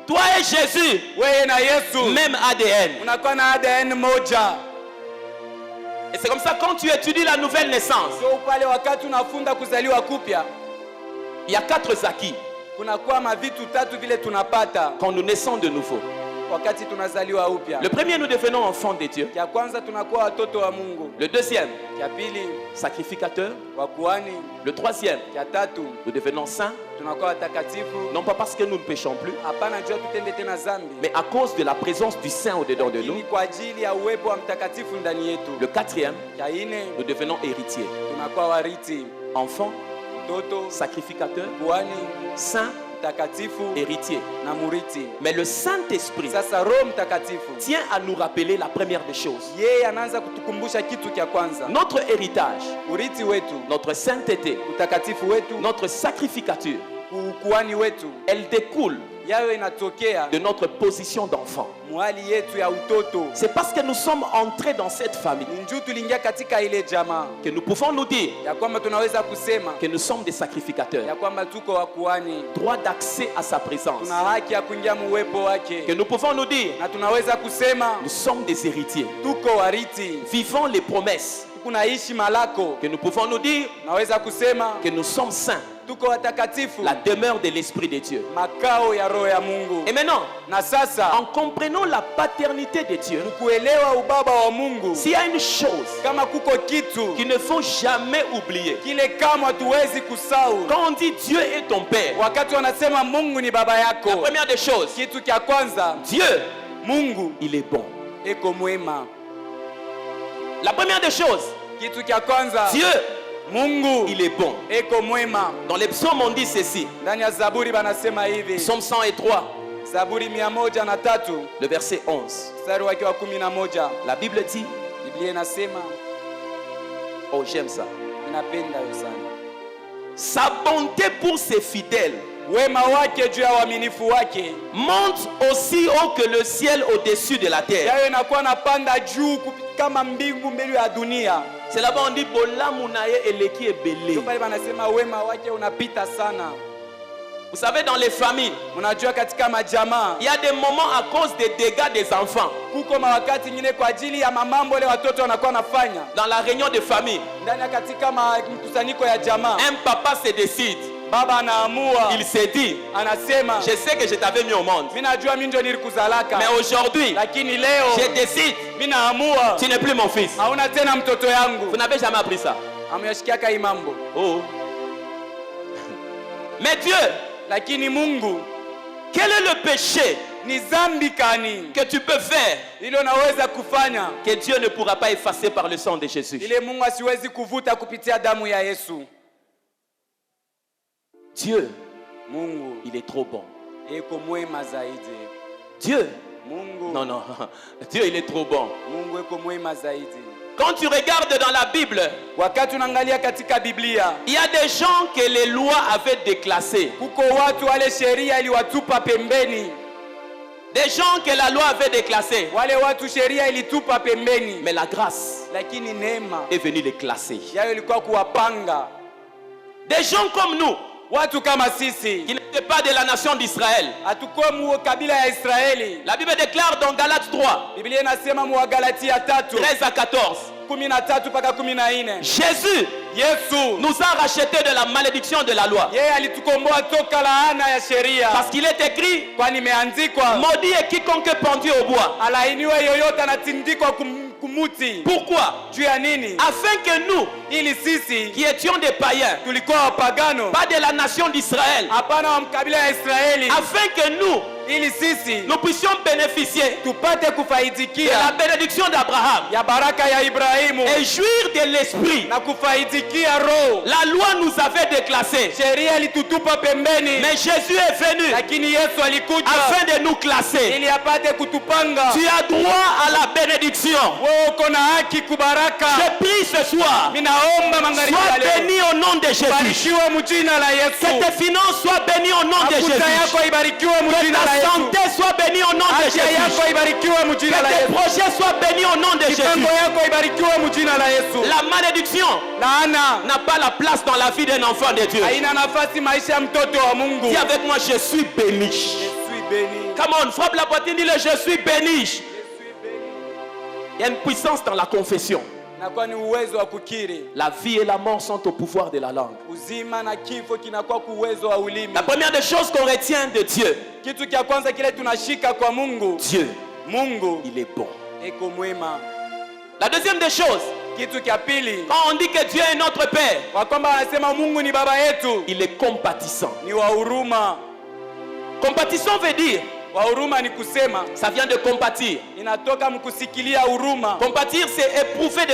Toi et Jésus, Wewe na Yesu même ADN. unakuwa na ADN moja. Et c'est comme ça quand tu étudies la nouvelle naissance, So pale wakati unafunda kuzaliwa kupya, il y a 4 acquis kunakuwa mavitu tatu vile tunapata quand nous naissons de nouveau. wakati tunazaliwa upya. Le premier, nous devenons enfants de Dieu. Ya kwanza tunakuwa watoto wa Mungu. Le deuxième, Ya pili sacrificateur. wakuhani. Le troisième, Ya tatu nous devenons saints, tunakuwa watakatifu. non pas parce que nous ne péchons plus, Hapana jua tutende tena zambi, mais à cause de la présence du Saint au-dedans de nous. ni kwa ajili ya uwepo wa mtakatifu ndani yetu. Le quatrième, Ya ine nous devenons héritiers. tunakuwa wariti, Enfants, mtoto, sacrificateurs, kuhani, saints, mtakatifu héritiers. na muriti. Mais le Saint-Esprit Sasa Roho Mtakatifu tient à nous rappeler la première des choses. yeye anaanza kutukumbusha kitu cha kwanza, Notre héritage, uriti wetu, notre sainteté, utakatifu wetu, notre sacrificature, ukuhani wetu, elle découle yayo inatokea de notre position d'enfant. mwali yetu ya utoto. C'est parce que nous sommes entrés dans cette famille Ni njoo tuliingia katika ile jamaa que nous pouvons nous dire ya kwamba tunaweza kusema que nous sommes des sacrificateurs. ya kwamba tuko wakuhani, Droit d'accès à sa présence. tuna haki ya kuingia muwepo wake, Que nous pouvons nous dire na tunaweza kusema nous sommes des héritiers. tuko wariti, Vivons les promesses. tunaishi malako. Que nous pouvons nous dire Naweza kusema que nous sommes saints. tuko watakatifu, La demeure de l'Esprit de Dieu. makao ya roho ya Mungu. Et maintenant, Na sasa en comprenant la paternité de Dieu, kuelewa ubaba wa Mungu, s'il y a une chose kama kuko kitu qu'il ne faut jamais oublier, kile kama hatuwezi kusahau quand on dit Dieu est ton Père, wakati wanasema Mungu ni baba la yako, première des choses, kitu cha kwanza, Dieu, Mungu il est bon. eko mwema. La première des choses, Kitu cha kwanza, Dieu, Mungu il est bon. eko mwema. Dans les psaumes, on dit ceci. Ndani ya Zaburi banasema hivi, Psaume 103, Zaburi 103 le verset 11. mstari wake wa 11, La Bible dit, Biblia inasema, oh j'aime ça, ninapenda hiyo sana, sa bonté pour ses fidèles wema wake juu ya uaminifu wake monte aussi haut que le ciel au-dessus de la terre. yayo inakuwa napanda juu kama mbingu mbele ya dunia. C'est là-bas on dit bolamu na ye eleki ebele. Ndio pale wanasema wema wake unapita sana. Vous savez, dans les familles, Unajua katika majamaa il y a des moments à cause des dégâts des enfants. kuko mawakati nyingine kwa ajili ya mamambo ile watoto wanakuwa nafanya Dans la réunion de famille, ndani ya katika mkusanyiko ya jamaa, un papa se décide. baba anaamua, Il se dit, anasema je sais que je t'avais mis au monde, mimi najua mimi ndio nilikuzalaka, mais aujourd'hui, lakini leo je décide, mimi naamua tu n'es plus mon fils. hauna tena mtoto yangu. Vous n'avez jamais appris ça. Ameyashikiaka hii mambo, Oh. Mais Dieu, lakini Mungu, quel est le péché ni dhambi kani que tu peux faire ile unaweza kufanya que Dieu ne pourra pas effacer par le sang de Jésus? ile Mungu asiwezi kuvuta kupitia damu ya Yesu? Dieu, Mungu il est trop bon. eko mwema zaidi. Dieu, Mungu, non, non, Dieu, il est trop bon. Mungu eko mwema zaidi. Quand tu regardes dans la Bible, Wakati unaangalia katika Biblia, il y a des gens que les lois avaient déclassés. kuko watu wale sheria iliwatupa pembeni, Des gens que la loi avait déclassés. wale watu sheria ilitupa pembeni, Mais la grâce lakini neema est venue les classer. yayo ilikuwa kuwapanga Des gens comme nous, watu kama sisi, qui n'étaient pas de la nation d'Israël. hatukuwa mu kabila ya Israeli. La Bible déclare dans Galates 3, Biblia inasema mu Wagalatia 3 13 à 14, 13 mpaka 14, Jésus Yesu nous a rachetés de la malédiction de la loi. yeye alitukomboa toka laana ya sheria, Parce qu'il est écrit, kwani imeandikwa, maudit est quiconque est pendu au bois. alainiwe yoyote anatindikwa kumuti. Pourquoi? Juu ya nini? Afin que nous, Ili sisi qui étions des païens, tulikuwa wapagano, pas de la nation d'Israël, hapana wa kabila ya Israeli, afin que nous, ili sisi nous puissions bénéficier tupate de la kufaidikia bénédiction d'Abraham ya baraka ya Ibrahimu et jouir de l'esprit. na kufaidikia roho. La loi nous avait déclassés, Sheria ilitutupa pembeni, mais Jésus est venu lakini Yesu alikuja afin de nous classer. ili apate kutupanga. Tu as droit à la bénédiction. Wewe uko na haki kubaraka. Je prie ce soir, Mimi naomba magharibi ya sois leo, béni au nom nom de Jésus. Barikiwe mjina la Yesu. Que tes finances soient bénies au nom de Jésus. Mafuta yako ibarikiwe Que mjina la ta Yesu. santé soit bénie au nom de Afya Jésus. yako ibarikiwe mjina la Que tes Yesu. projets soient bénis au nom de Jésus. Mipango yako ibarikiwe mjina la Yesu. La malédiction Laana n'a pas la place dans la vie d'un enfant de Dieu. haina nafasi maisha ya mtoto wa Mungu. Dis avec moi, je suis béni. Je suis béni. Come on, frappe la poitrine, dis-le, je suis béni. Il y a une puissance dans la confession. Nakuwa ni uwezo wa kukiri. La vie et la mort sont au pouvoir de la langue. Uzima na kifo kinakuwa kwa uwezo wa ulimi. La première des choses qu'on retient de Dieu, Kitu kia kwanza kile tunashika kwa Mungu. Dieu, Mungu il est bon. eko mwema. La deuxième des choses, Kitu kia pili, quand on dit que Dieu est notre Père, kwa kwamba anasema Mungu ni baba yetu, il est compatissant. ni wa huruma. Compatissant veut dire, Wa huruma ni kusema, ça vient de compatir. inatoka mkusikilia huruma. Compatir, c'est éprouver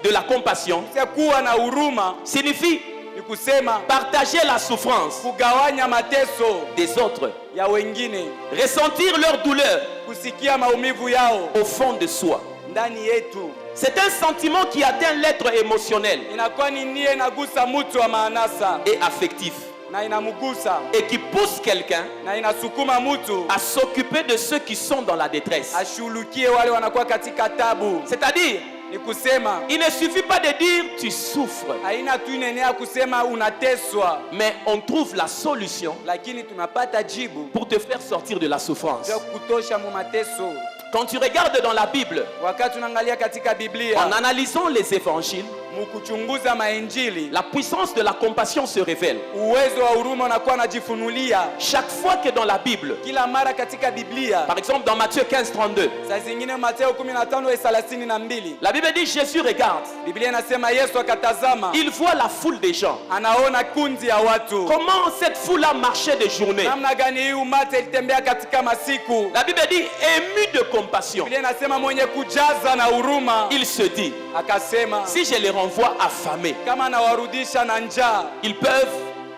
de la compassion. Sasa kuwa na huruma Signifie ni kusema partager la souffrance kugawanya mateso des autres, ya wengine, ressentir leur douleur kusikia maumivu yao au fond de soi. ndani yetu. C'est un sentiment qui atteint l'être émotionnel Inakuwa ni nia inagusa mtu wa maanasa et affectif na inamgusa et qui pousse quelqu'un na inasukuma mtu à s'occuper de ceux qui sont dans la détresse. ashulukie wale wanakuwa katika tabu. C'est-à-dire, Ni kusema il ne suffit pas de dire tu souffres, haina tu nenea kusema unateswa, mais on trouve la solution lakini tunapata jibu pour te faire sortir de la souffrance. ya kutosha mu mateso. Quand tu regardes dans la Bible, Wakati unaangalia katika en Biblia, analysant les évangiles, mkuchunguza mainjili, la puissance de la compassion se révèle. uwezo wa huruma unakuwa unajifunulia Chaque fois que dans la Bible, kila mara katika Biblia. par exemple dans Matthieu 15:32, Saa zingine Mateo 15:32, la Bible dit Jésus regarde, Biblia inasema Yesu akatazama, il voit la foule des gens. anaona kundi ya watu. Comment cette foule a marché de journée. Namna gani hii umate ilitembea katika masiku. La Bible dit ému de compassion. Biblia inasema mwenye kujaza na huruma, Il se dit, akasema si je les renvoie affamés, kama anawarudisha na njaa, ils peuvent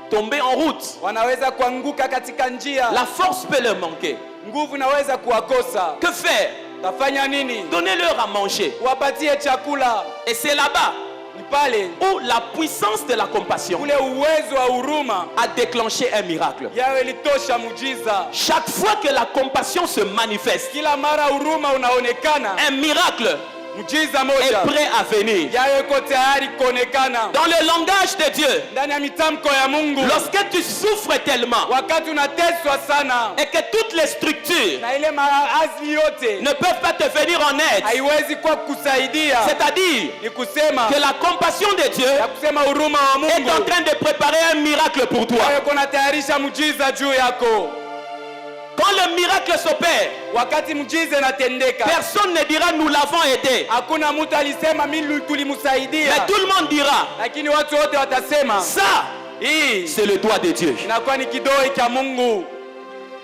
tomber en route. wanaweza kuanguka katika njia, La force peut leur manquer. nguvu inaweza kuwakosa. Que faire? Tafanya nini? Donnez-leur à manger. Wapatie chakula. Et c'est là-bas Ni pale où la puissance de la compassion ule uwezo wa huruma a déclenché un miracle. yawe litosha mujiza. Chaque fois que la compassion se manifeste, Kila mara huruma unaonekana, un miracle mujiza est moja prêt à venir. yawe iko tayari kuonekana. Dans le langage de Dieu, Ndani ya mitamko ya Mungu, lorsque tu souffres tellement wakati unateswa sana et que toutes les structures na ile maazli yote ne peuvent pas te venir en aide, haiwezi kwa kusaidia, c'est-à-dire ni kusema que la compassion de Dieu ya kusema huruma wa est en Mungu train de préparer un miracle pour toi. yawe kuna tayarisha mujiza juu yako. Quand le miracle s'opère, Wakati mujiza inatendeka, personne ne dira nous l'avons aidé, hakuna mtu alisema mimi mais tulimsaidia, tout le monde dira lakini watu wote watasema ça, hii c'est le doigt de Dieu. inakuwa ni kidoi cha Mungu.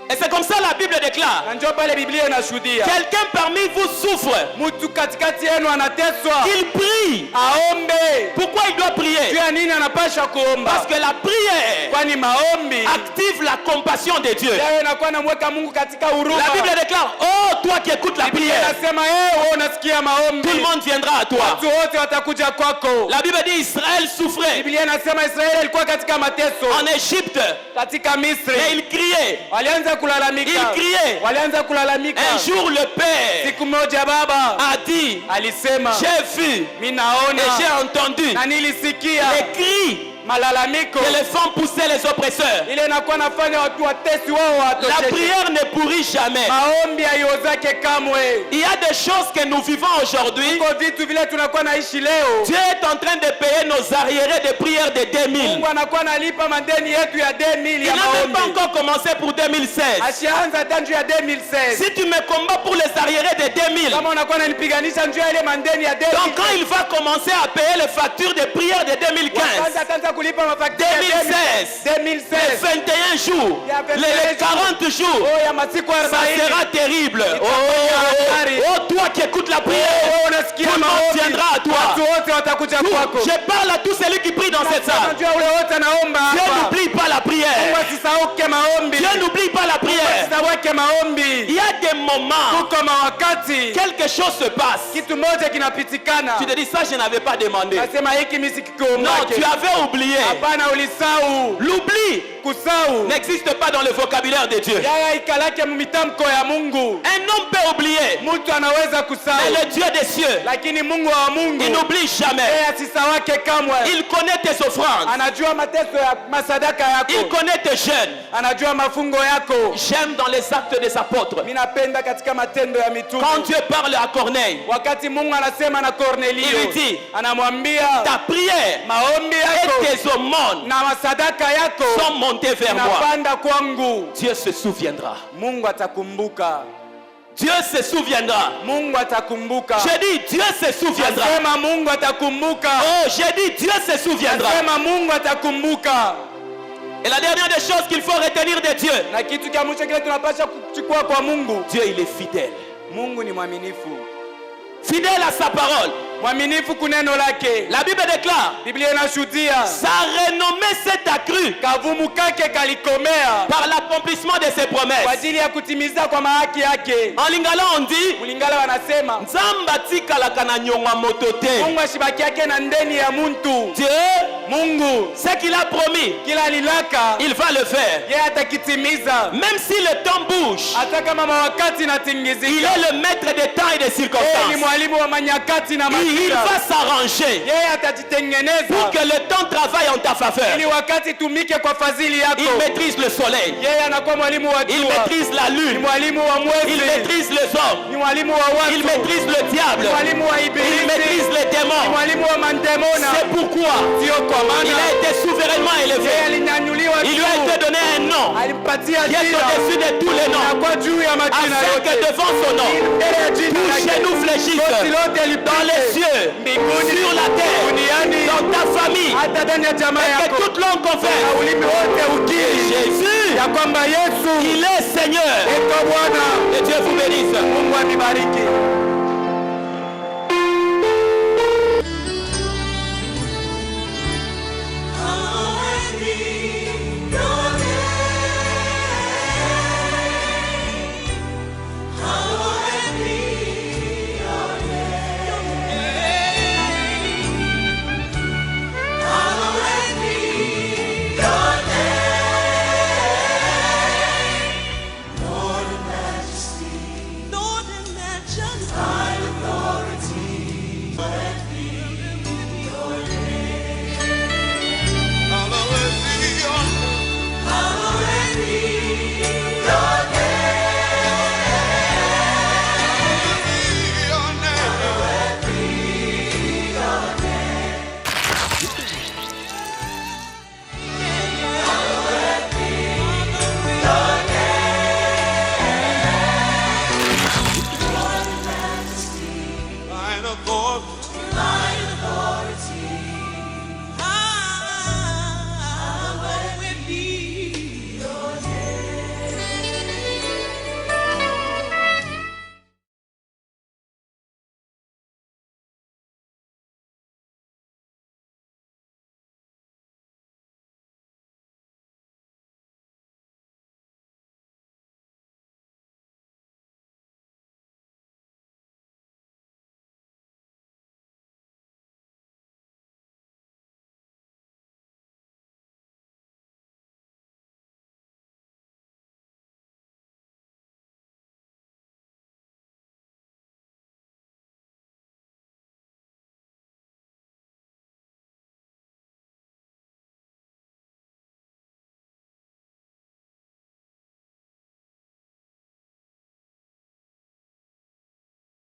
Et c'est comme ça la Bible déclare, Na njoo pale Biblia inashuhudia quelqu'un parmi vous souffre, mtu katikati yenu anateswa, il prie. aombe. Pourquoi il doit Juu prier? ya nini anapasha kuomba? Parce que la prière Kwani maombi active la compassion de Dieu. yawe inakuwa namweka Mungu katika huruma. La Bible déclare, oh toi qui écoutes la Biblia prière, inasema wewe unasikia maombi, tout le monde viendra à toi. watu wote watakuja kwako. La Bible dit Israël souffrait Biblia inasema Israeli ilikuwa katika mateso en Égypte, katika mais Misri, il criait. walianza kulalamika, Il criait. walianza kulalamika. Un jour le Père Siku moja baba a dit, alisema, j'ai vu mimi et naona j'ai entendu na nilisikia les cris malalamiko que les femmes poussaient les oppresseurs. ile inakuwa nafanya watu watesi wao La watosheke. prière ne pourrit jamais. Maombi haiozake kamwe. Il y a des choses que nous vivons aujourd'hui. Iko vitu vile tunakuwa naishi leo, Dieu est en train de payer nos arriérés de prières de 2000. Mungu anakuwa nalipa madeni yetu ya 2000 Il ya n'a même pas maombi. encore commencé pour 2016. Ashaanza tangu ya 2016. Si tu me combats pour les arriérés de 2000, Kama unakuwa unanipiganisha njoo ya ile madeni ya 2000. donc quand il va commencer à payer les factures de prières de 2015, Ataanza kulipa mafaktura ya 2016, 2016. les 21 jours, les 40 jours, Oh ya masiku ça 40. sera terrible. Oh, toi qui écoutes la prière, Wewe tout unasikia le monde maombi. viendra à Watu toi. wote watakuja kwako. Je parle à tous celui qui prie dans cette salle. Unajua ule wote anaomba Dieu hapa. n'oublie pas la Mungu prière. asisahauke maombi. Dieu n'oublie pas la prière. Asisahauke Il maombi. y a des moments, Kuko mawakati quelque chose se passe. kitu moja kinapitikana. Tu te dis ça, je n'avais pas demandé. Nasema hiki mimi Non, sikikuomba. tu avais oublié. Hapana ulisau. L'oubli Kusau. n'existe pas dans le vocabulaire de Dieu. Yaya ikalake mumitamko ya Mungu. Un homme peut oublier, Mtu anaweza kusau. mais le Dieu des cieux, Lakini Mungu wa Mungu. il n'oublie jamais. Yeye asisawake kamwe. Il connaît tes offrandes. Anajua mateso ya masadaka yako. Il connaît tes jeûnes. Anajua mafungo yako. J'aime dans les actes des apôtres. Minapenda katika matendo ya mitume. Quand Dieu parle à Corneille, Wakati Mungu anasema na Kornelio. il lui dit, anamwambia ta prière maombi yako et tes aumônes na masadaka yako sont montées vers moi. napanda kwangu. Dieu se souviendra. Mungu atakumbuka. Dieu se souviendra. Mungu atakumbuka. J'ai dit Dieu se souviendra. Asema Mungu atakumbuka. Oh, j'ai dit Dieu se souviendra. Asema Mungu atakumbuka. Et la dernière des choses qu'il faut retenir de Dieu, Na kitu cha mwisho kile tunapaswa kuchukua kwa Mungu. Dieu il est fidèle. Mungu ni mwaminifu. Fidèle à sa parole. Mwaminifu kuneno lake. La Bible déclare, Biblia inashuhudia sa renommée s'est accrue kavumu kake kalikomea par l'accomplissement de ses kwa promesses. ajili ya kutimiza kwa mahaki yake. En lingala on dit, Mulingala wanasema Nzamba tikalaka na nyongwa moto te. Mungu ashibaki yake na ndeni ya muntu. Dieu, Mungu ce qu'il a promis, kila lilaka il va le faire. yeye atakitimiza. Même si le temps bouge, Hata kama mawakati il natingizika. est le maître des temps et des Yeye ni circonstances. mwalimu wa manyakati na Il majira. va s'arranger Yeye atajitengeneza pour que le temps travaille en ta faveur. ili wakati tumike kwa fadhili yako. Il maîtrise le soleil, Yeye anakuwa mwalimu wa il jua. maîtrise la Ni lune, mwalimu wa il mwezi. maîtrise les hommes, Ni mwalimu wa watu. il maîtrise le Ni diable, mwalimu wa il ibilisi. maîtrise les Ni démons. mwalimu wa mandemona. C'est pourquoi Sio kwa il maana a été souverainement yeye élevé. alinyanyuliwa Il lui a été juu. donné un nom Alimpatia qui est jina au-dessus de tous les na noms, kwa juu ya majina afin que yote. devant son nom, Mbele ya jina tout lake. genou fléchisse Goti lote dans lipite. les cieux, Mbinguni, sur la terre, duniani, dans ta famille, hata ndani ya jamaa et que yako. toute langue Na confesse ulimi wote ukiri Jésus, ya kwamba Yesu il est Seigneur. eko Bwana. Et Dieu vous bénisse. Mungu anibariki.